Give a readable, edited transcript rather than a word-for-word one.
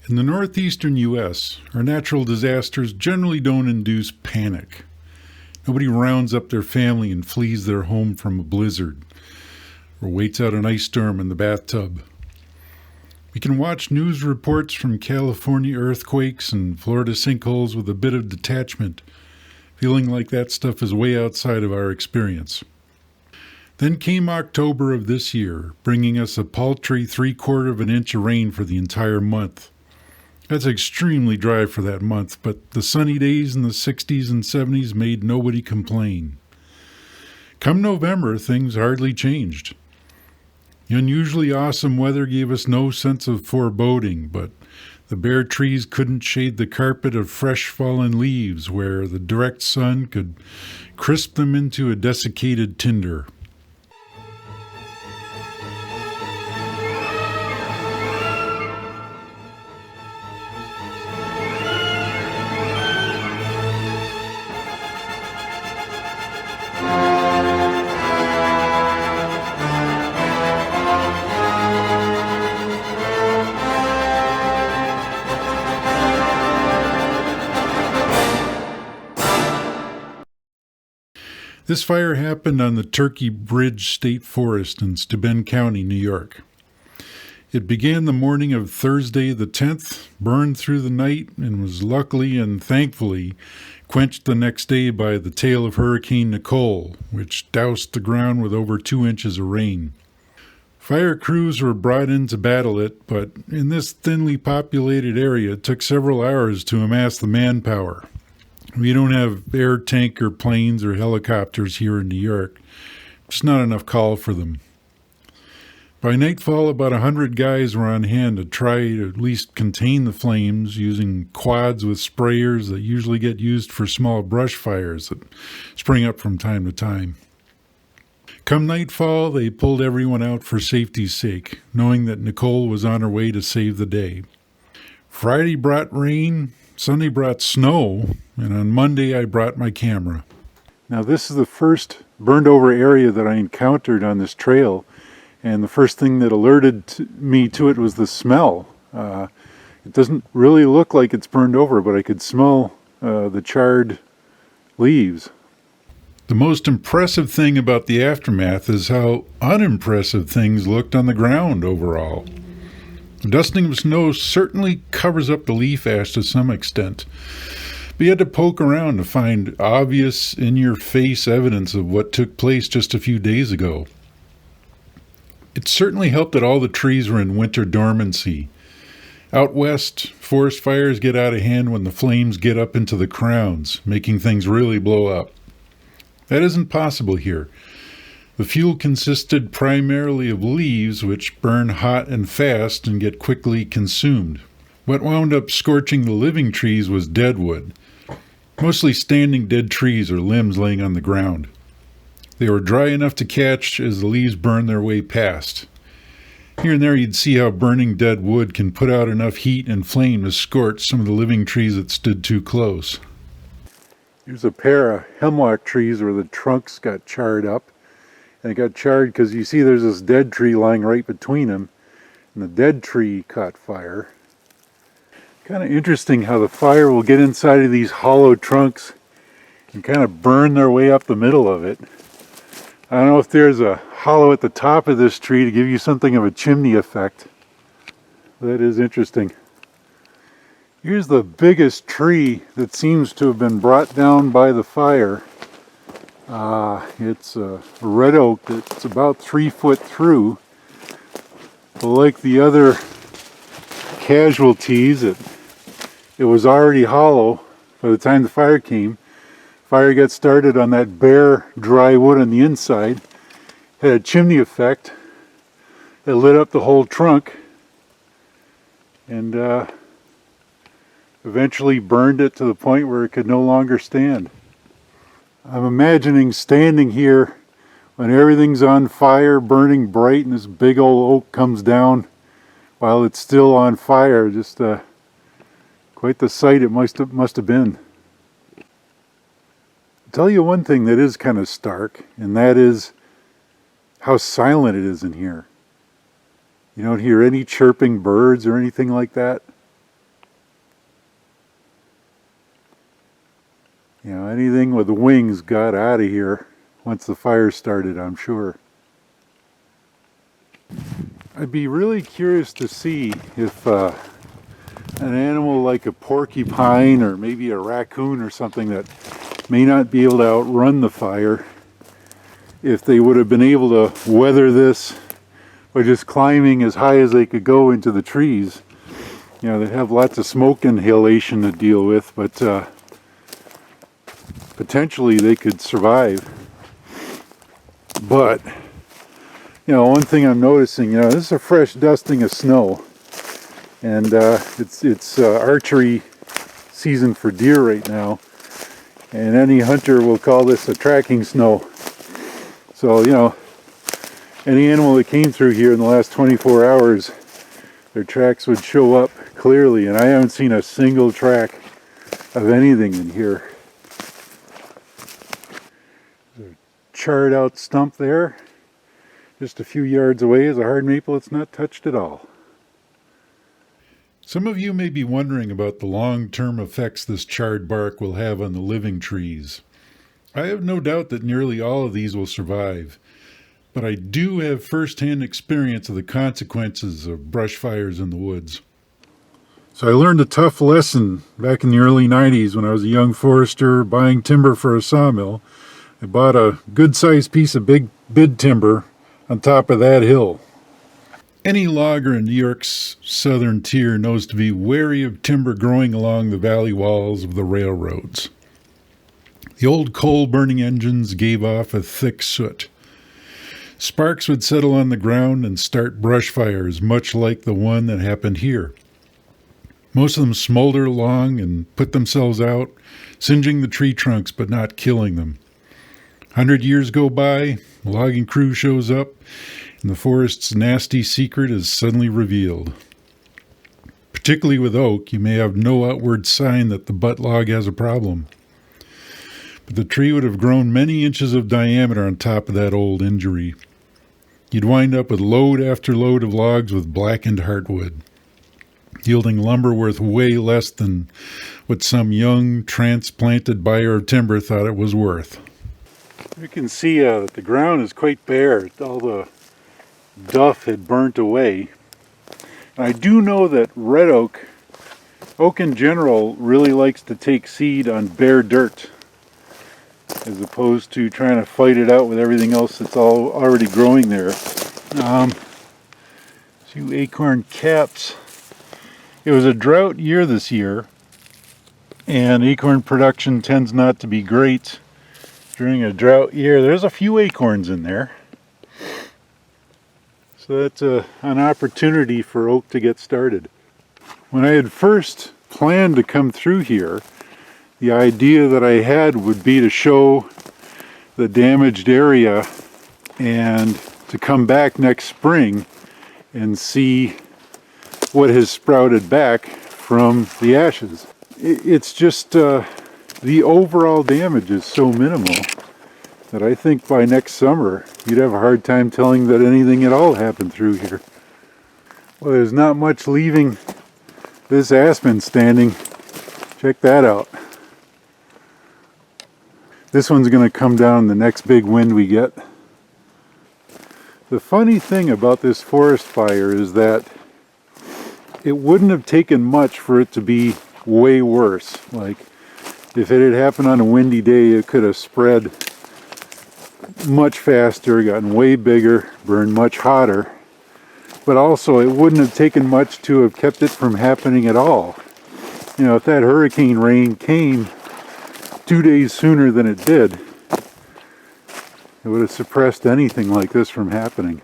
In the northeastern U.S., our natural disasters generally don't induce panic. Nobody rounds up their family and flees their home from a blizzard, or waits out an ice storm in the bathtub. We can watch news reports from California earthquakes and Florida sinkholes with a bit of detachment, feeling like that stuff is way outside of our experience. Then came October of this year, bringing us a paltry 3/4 of an inch of rain for the entire month. That's extremely dry for that month, but the sunny days in the 60s and 70s made nobody complain. Come November, things hardly changed. The unusually awesome weather gave us no sense of foreboding, but the bare trees couldn't shade the carpet of fresh fallen leaves where the direct sun could crisp them into a desiccated tinder. This fire happened on the Turkey Bridge State Forest in Steuben County, New York. It began the morning of Thursday the 10th, burned through the night, and was luckily and thankfully quenched the next day by the tail of Hurricane Nicole, which doused the ground with over 2 inches of rain. Fire crews were brought in to battle it, but in this thinly populated area it took several hours to amass the manpower. We don't have air tanker planes or helicopters here in New York. Just not enough call for them. By nightfall, about 100 guys were on hand to try to at least contain the flames using quads with sprayers that usually get used for small brush fires that spring up from time to time. Come nightfall, they pulled everyone out for safety's sake, knowing that Nicole was on her way to save the day. Friday brought rain, Sunday brought snow, and on Monday I brought my camera. Now this is the first burned over area that I encountered on this trail, and the first thing that alerted me to it was the smell. It doesn't really look like it's burned over, but I could smell the charred leaves. The most impressive thing about the aftermath is how unimpressive things looked on the ground overall. The dusting of snow certainly covers up the leaf ash to some extent, but you had to poke around to find obvious, in-your-face evidence of what took place just a few days ago. It certainly helped that all the trees were in winter dormancy. Out west, forest fires get out of hand when the flames get up into the crowns, making things really blow up. That isn't possible here. The fuel consisted primarily of leaves, which burn hot and fast and get quickly consumed. What wound up scorching the living trees was dead wood, mostly standing dead trees or limbs laying on the ground. They were dry enough to catch as the leaves burned their way past. Here and there you'd see how burning dead wood can put out enough heat and flame to scorch some of the living trees that stood too close. Here's a pair of hemlock trees where the trunks got charred up. And it got charred because you see there's this dead tree lying right between them, and the dead tree caught fire. Kind of interesting how the fire will get inside of these hollow trunks and kind of burn their way up the middle of it. I don't know if there's a hollow at the top of this tree to give you something of a chimney effect. That is interesting. Here's the biggest tree that seems to have been brought down by the fire. It's a red oak that's about 3 foot through. But like the other casualties, it was already hollow by the time the fire came. Fire got started on that bare, dry wood on the inside. Had a chimney effect. It lit up the whole trunk and eventually burned it to the point where it could no longer stand. I'm imagining standing here when everything's on fire, burning bright, and this big old oak comes down while it's still on fire. Just quite the sight it must have been. I'll tell you one thing that is kind of stark, and that is how silent it is in here. You don't hear any chirping birds or anything like that. You know, anything with wings got out of here once the fire started, I'm sure. I'd be really curious to see if an animal like a porcupine or maybe a raccoon or something that may not be able to outrun the fire, if they would have been able to weather this by just climbing as high as they could go into the trees. You know, they have lots of smoke inhalation to deal with, but potentially they could survive. But, you know, one thing I'm noticing, you know, this is a fresh dusting of snow. And it's archery season for deer right now. And any hunter will call this a tracking snow. So, you know, any animal that came through here in the last 24 hours, their tracks would show up clearly. And I haven't seen a single track of anything in here. There's a charred out stump there. Just a few yards away is a hard maple that's not touched at all. Some of you may be wondering about the long-term effects this charred bark will have on the living trees. I have no doubt that nearly all of these will survive, but I do have first-hand experience of the consequences of brush fires in the woods. So I learned a tough lesson back in the early 90s when I was a young forester buying timber for a sawmill. I bought a good-sized piece of big bid timber on top of that hill. Any logger in New York's southern tier knows to be wary of timber growing along the valley walls of the railroads. The old coal-burning engines gave off a thick soot. Sparks would settle on the ground and start brush fires, much like the one that happened here. Most of them smolder along and put themselves out, singeing the tree trunks but not killing them. 100 years go by, a logging crew shows up, and the forest's nasty secret is suddenly revealed. Particularly with oak, you may have no outward sign that the butt log has a problem. But the tree would have grown many inches of diameter on top of that old injury. You'd wind up with load after load of logs with blackened heartwood, yielding lumber worth way less than what some young, transplanted buyer of timber thought it was worth. You can see that the ground is quite bare. All the duff had burnt away. And I do know that red oak in general, really likes to take seed on bare dirt, as opposed to trying to fight it out with everything else that's already growing there. Few acorn caps. It was a drought year this year, and acorn production tends not to be great during a drought year. There's a few acorns in there. So that's an opportunity for oak to get started. When I had first planned to come through here, the idea that I had would be to show the damaged area and to come back next spring and see what has sprouted back from the ashes. It's just the overall damage is so minimal that I think by next summer you'd have a hard time telling that anything at all happened through here. Well, there's not much leaving this aspen standing. Check that out. This one's going to come down the next big wind we get. The funny thing about this forest fire is that it wouldn't have taken much for it to be way worse. Like, if it had happened on a windy day, it could have spread much faster, gotten way bigger, burned much hotter. But also, it wouldn't have taken much to have kept it from happening at all. You know, if that hurricane rain came 2 days sooner than it did, it would have suppressed anything like this from happening.